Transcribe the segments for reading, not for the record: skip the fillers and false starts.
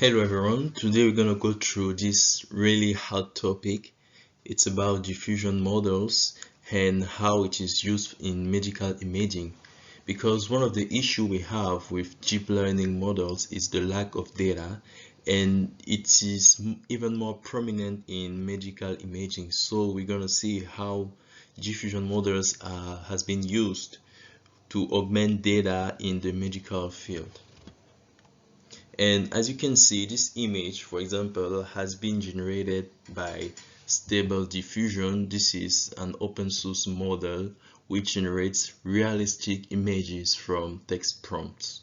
Hello everyone, today we're going to go through this really hot topic. It's about diffusion models and how it is used in medical imaging. Because one of the issues we have with deep learning models is the lack of data, and it is even more prominent in medical imaging. So we're going to see how diffusion models has been used to augment data in the medical field. And as you can see, this image, for example, has been generated by Stable Diffusion. This is an open source model which generates realistic images from text prompts.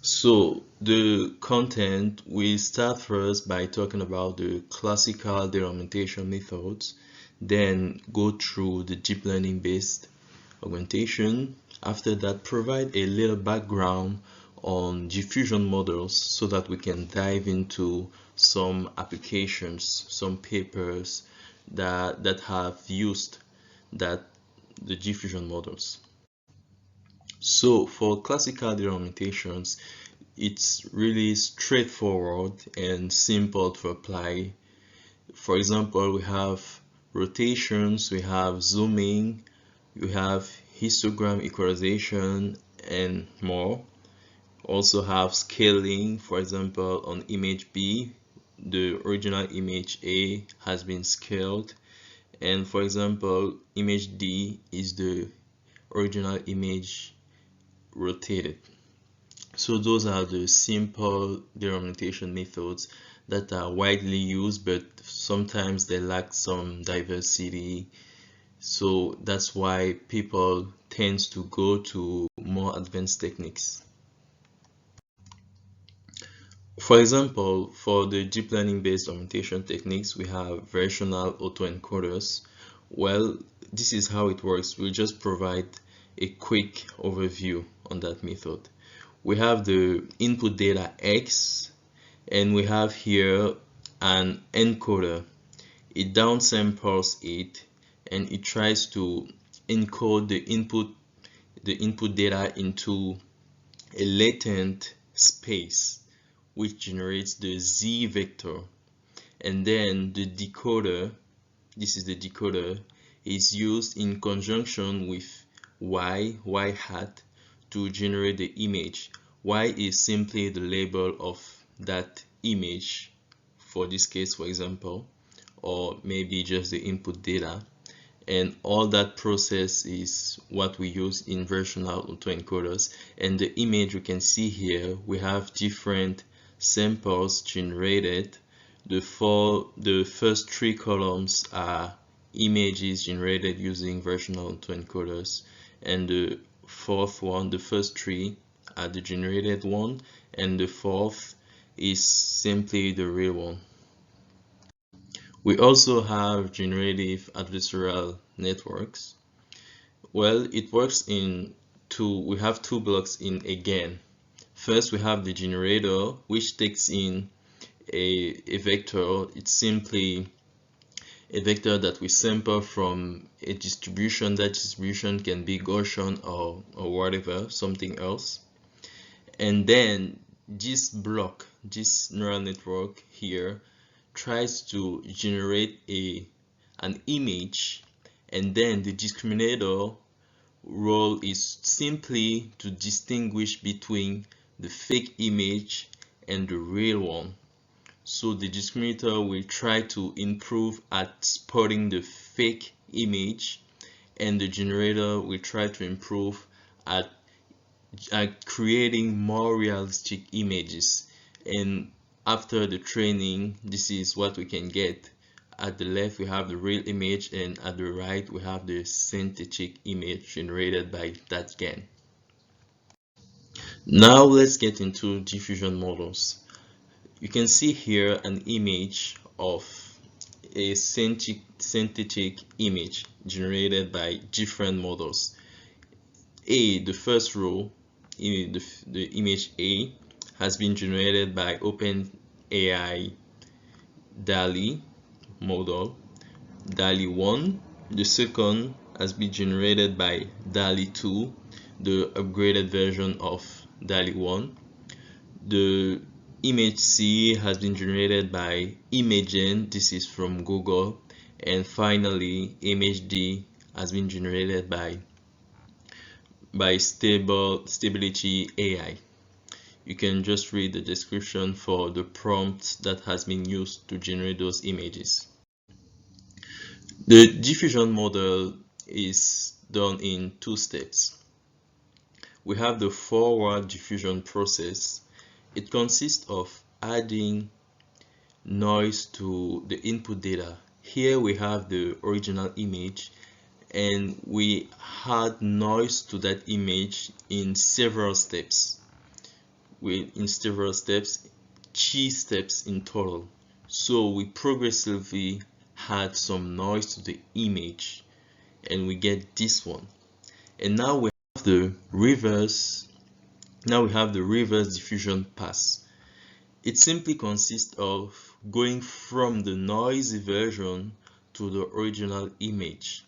So the content, we start first by talking about the classical data augmentation methods, then go through the deep learning based augmentation. After that, provide a little background on diffusion models so that we can dive into some applications, some papers that have used the diffusion models. So for classical data augmentations, it's really straightforward and simple to apply. For example, we have rotations, we have zooming, we have histogram equalization and more. Also have scaling. For example, on image B, the original image A has been scaled, and for example, image D is the original image rotated. So those are the simple data augmentation methods that are widely used, but sometimes they lack some diversity. So that's why people tend to go to more advanced techniques. For example, for the deep learning based augmentation techniques, we have versional autoencoders. Well, this is how it works. We'll just provide a quick overview on that method. We have the input data X, and we have here an encoder. It downsamples it, and it tries to encode the input data into a latent space which generates the Z vector, and then the decoder, this is the decoder, is used in conjunction with Y hat to generate the image. Y is simply the label of that image, for this case, for example, or maybe just the input data, and all that process is what we use in versional autoencoders. And the image we can see here, we have different samples generated. The first three columns are images generated using versional autoencoders, and the fourth one, the first three are the generated one, and the fourth is simply the real one. We also have generative adversarial networks. Well, it works in we have two blocks in a GAN. First, we have the generator, which takes in a vector. It's simply a vector that we sample from a distribution. That distribution can be Gaussian or whatever, something else. And then this block, this neural network here, tries to generate an image, and then the discriminator role is simply to distinguish between the fake image and the real one. So the discriminator will try to improve at spotting the fake image, and the generator will try to improve at creating more realistic images. And after the training, this is what we can get. At the left we have the real image, and at the right we have the synthetic image generated by that GAN. Now let's get into diffusion models. You can see here an image of a synthetic image generated by different models. The first row, the image A, has been generated by OpenAI DALL-E model. DALL-E 1, the second has been generated by DALL-E 2, the upgraded version of DALL-E 1. The image C has been generated by Imagen, this is from Google, and finally image D has been generated by Stability AI. You can just read the description for the prompt that has been used to generate those images. The diffusion model is done in 2 steps. We have the forward diffusion process. It consists of adding noise to the input data. Here we have the original image, and we add noise to that image in several steps. In several steps, 3 steps in total. So we progressively add some noise to the image, and we get this one. And now we have the reverse. Now we have the reverse diffusion pass. It simply consists of going from the noisy version to the original image.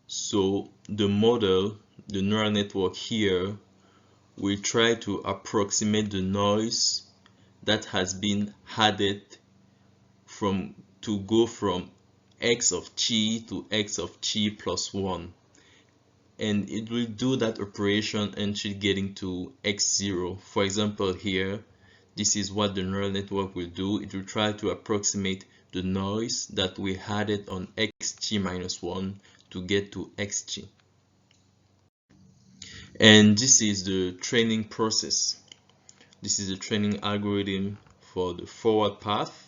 So the model, the neural network here, will try to approximate the noise that has been added to go from x of t to x of t plus 1. And it will do that operation until getting to x0. For example, here, this is what the neural network will do. It will try to approximate the noise that we added on xt minus 1 to get to xt. And this is the training process. This is the training algorithm for the forward path.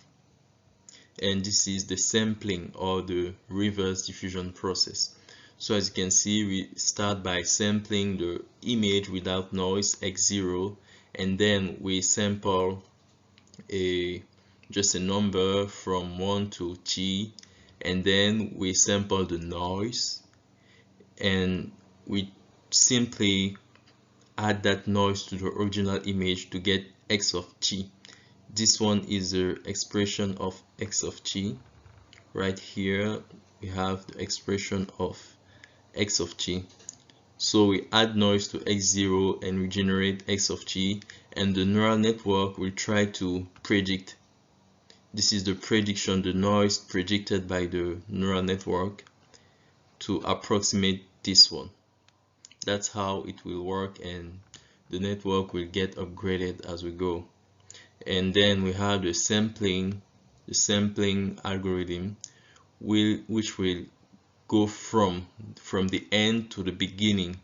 And this is the sampling or the reverse diffusion process. So as you can see, we start by sampling the image without noise x0, and then we sample just a number from 1 to t, and then we sample the noise, and we simply add that noise to the original image to get x of t. This one is the expression of x of t. Right here we have the expression of x of t. So we add noise to x0 and we generate x of t, and the neural network will try to predict. This is the prediction, the noise predicted by the neural network to approximate this one. That's how it will work, and the network will get upgraded as we go. And then we have the sampling algorithm, which will go from the end to the beginning.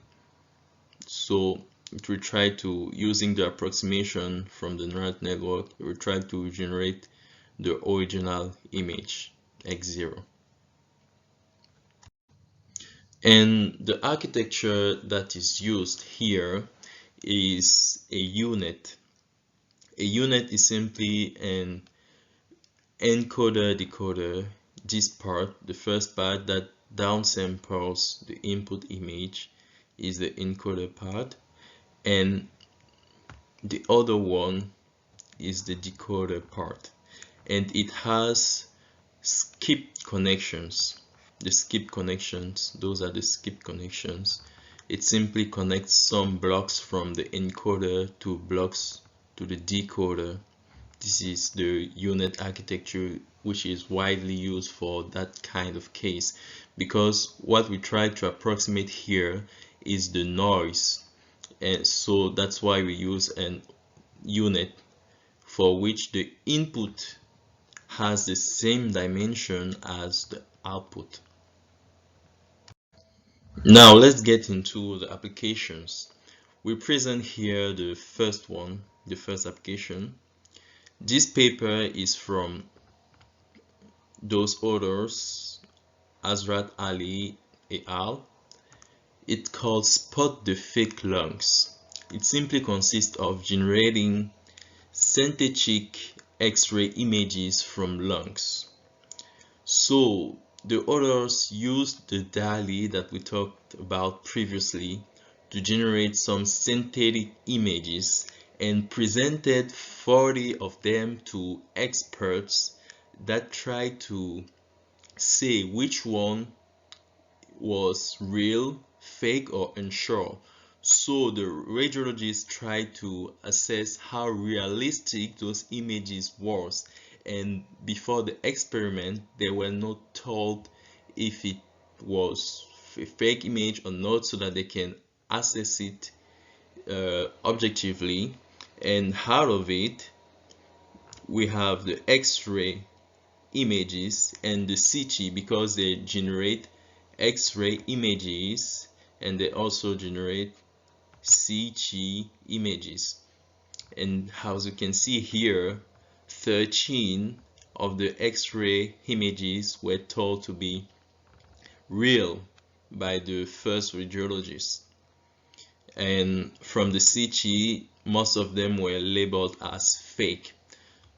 So it will try to, using the approximation from the neural network, it will try to generate the original image x0. And the architecture that is used here is a U-Net. A U-Net is simply an encoder-decoder. This part, the first part that downsamples the input image, is the encoder part, and the other one is the decoder part, and it has skip connections. The skip connections, those are the skip connections. It simply connects some blocks from the encoder to blocks to the decoder. This is the U-Net architecture, which is widely used for that kind of case, because what we try to approximate here is the noise, and so that's why we use an U-Net for which the input has the same dimension as the output. Now let's get into the applications. We present here the first one, the first application. This paper is from those authors, Azrat Ali et al. It's called Spot the Fake Lungs. It simply consists of generating synthetic X-ray images from lungs. So the authors used the DALL-E that we talked about previously to generate some synthetic images and presented 40 of them to experts that tried to say which one was real, fake, or unsure. So the radiologists try to assess how realistic those images was, and before the experiment they were not told if it was a fake image or not, so that they can assess it objectively. And out of it we have the X-ray images and the CT, because they generate X-ray images and they also generate CT images. And as you can see here, 13 of the X-ray images were told to be real by the first radiologist, and from the CT most of them were labeled as fake.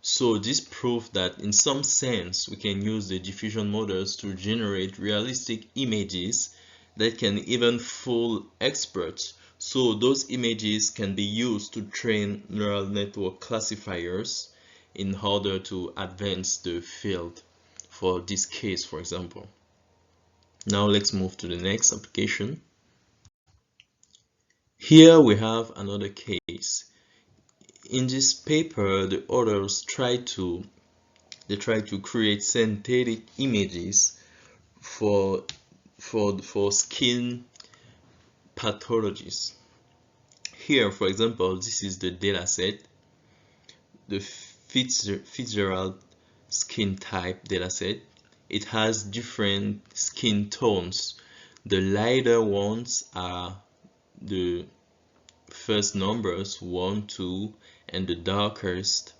So this proved that in some sense we can use the diffusion models to generate realistic images that can even fool experts. So those images can be used to train neural network classifiers in order to advance the field for this case, for example. Now let's move to the next application. Here we have another case. In this paper, the authors try to create synthetic images for skin pathologies. Here, for example, this is the data set, the Fitzgerald skin type dataset. It has different skin tones. The lighter ones are the first numbers 1, 2, and the darkest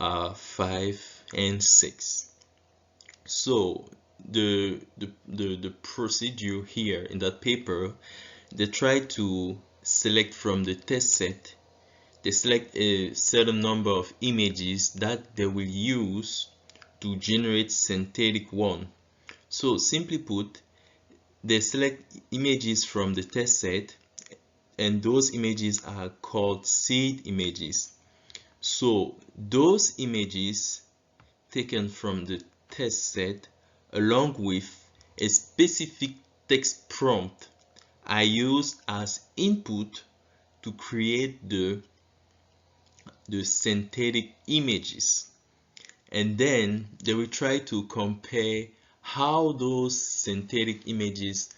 are 5 and 6. So the procedure here in that paper, they try to select from the test set. They select a certain number of images that they will use to generate synthetic one. So simply put, they select images from the test set, and those images are called seed images. So those images taken from the test set along with a specific text prompt are used as input to create the synthetic images, and then they will try to compare how those synthetic images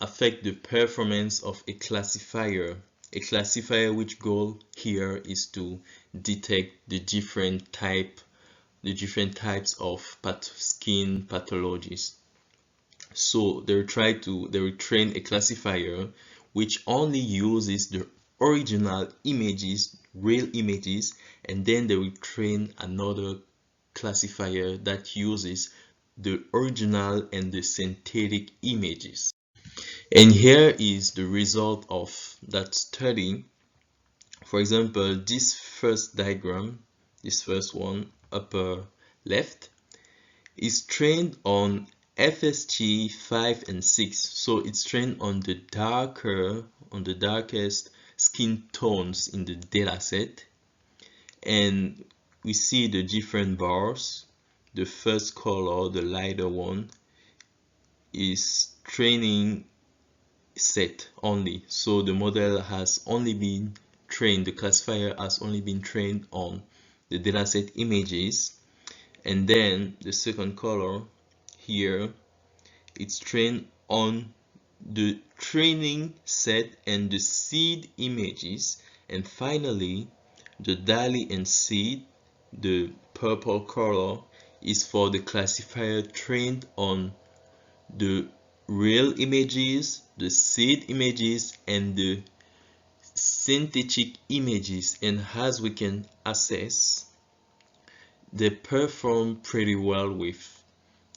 affect the performance of a classifier. A classifier which goal here is to detect the different types of skin pathologies. So they will train a classifier which only uses the original images, real images, and then they will train another classifier that uses the original and the synthetic images. And here is the result of that study. For example, this first diagram, this first one, upper left, is trained on FST 5 and 6. So it's trained on the darkest skin tones in the data set. And we see the different bars. The first color, the lighter one, is training set only. So the model has only been trained, the classifier has only been trained on the dataset images. And then the second color here, it's trained on the training set and the seed images. And finally, the DALL-E and seed, the purple color, is for the classifier trained on the real images, the seed images, and the synthetic images. And as we can assess, they perform pretty well with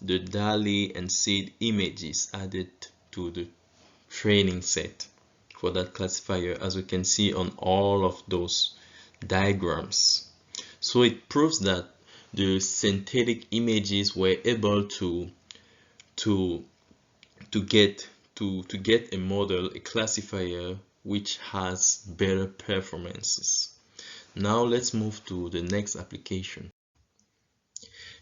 the DALL-E and seed images added to the training set for that classifier, as we can see on all of those diagrams. So it proves that the synthetic images were able to get a model, a classifier which has better performances. Now let's move to the next application.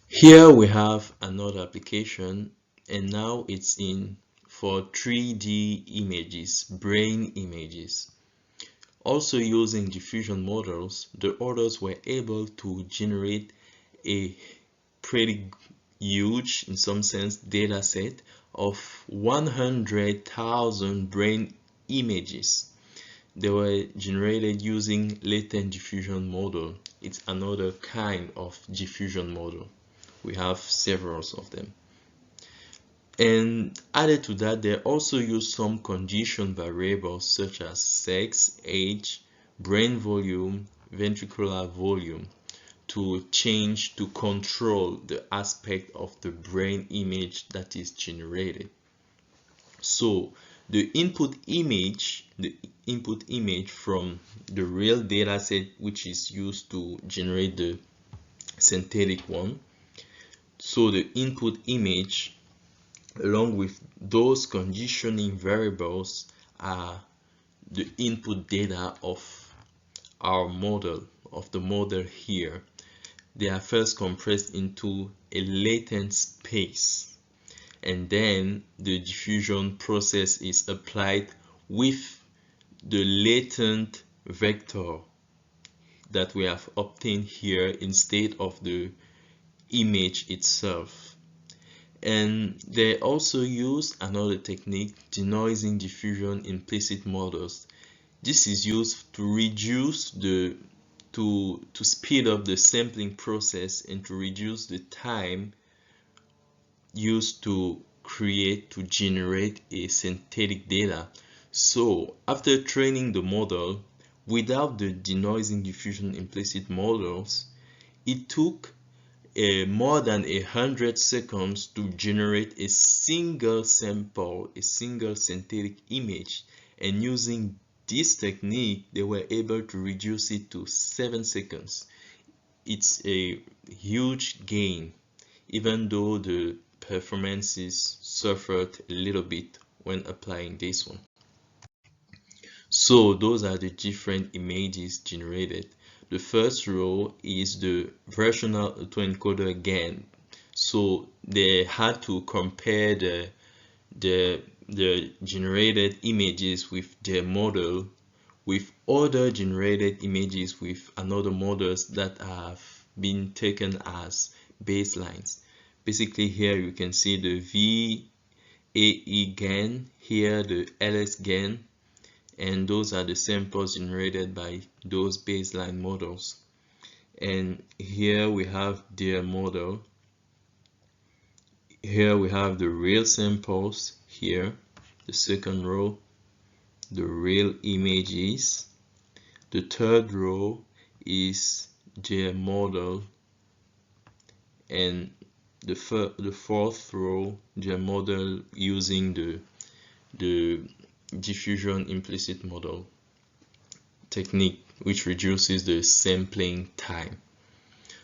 Here we have another application, and now it's for 3D images, brain images. Also using diffusion models, the authors were able to generate a pretty huge, in some sense, data set of 100,000 brain images. They were generated using latent diffusion model. It's another kind of diffusion model. We have several of them. And added to that, they also use some condition variables such as sex, age, brain volume, ventricular volume to control the aspect of the brain image that is generated. So the input image from the real data set, which is used to generate the synthetic one. So the input image along with those conditioning variables are the input data of our model, of the model here. They are first compressed into a latent space, and then the diffusion process is applied with the latent vector that we have obtained here instead of the image itself. And they also use another technique, denoising diffusion implicit models. This is used to reduce to speed up the sampling process and to reduce the time used to generate a synthetic data. So after training the model without the denoising diffusion implicit models, it took more than 100 seconds to generate a single sample, a single synthetic image, and using this technique they were able to reduce it to 7 seconds. It's a huge gain, even though the performances suffered a little bit when applying this one. So those are the different images generated. The first row is the versional autoencoder GAN. So they had to compare the generated images with their model with other generated images with another models that have been taken as baselines. Basically here you can see the VAE GAN, here the LS GAN, and those are the samples generated by those baseline models. And here we have their model. Here we have the real samples, here the second row, the real images. The third row is their model, and the fourth row, their model using the diffusion implicit model technique, which reduces the sampling time.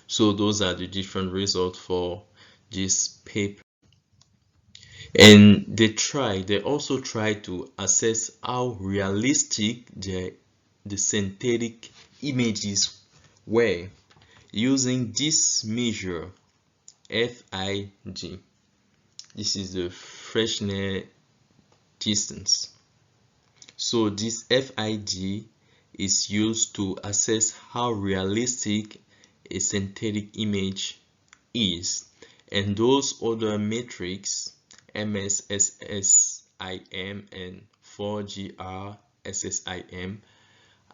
So those are the different results for this paper. And they also try to assess how realistic the synthetic images were using this measure, FID. This is the Fresnel distance. So this FID is used to assess how realistic a synthetic image is, and those other metrics, MSSSIM and 4GR SSIM,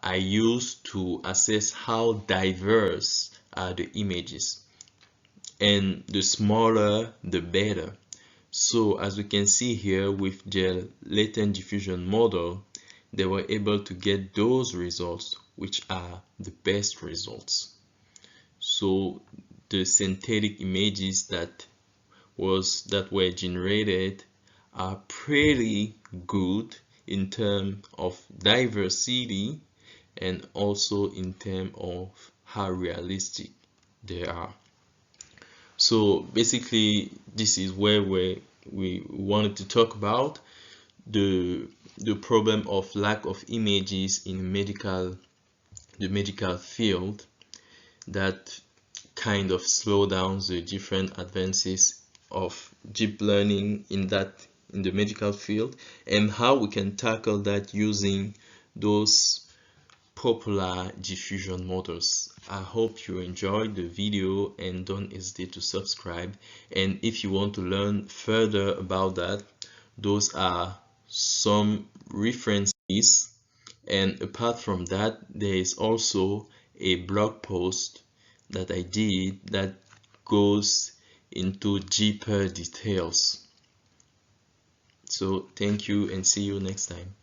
are used to assess how diverse are the images, and the smaller the better. So as we can see here with the latent diffusion model, they were able to get those results which are the best results. So the synthetic images that were generated are pretty good in terms of diversity and also in terms of how realistic they are. So basically this is where we wanted to talk about the problem of lack of images in the medical field that kind of slow down the different advances of deep learning in that in the medical field, and how we can tackle that using those popular diffusion models. I hope you enjoyed the video and don't hesitate to subscribe. And if you want to learn further about that, those are some references. And apart from that, there is also a blog post that I did that goes into deeper details. So thank you and see you next time.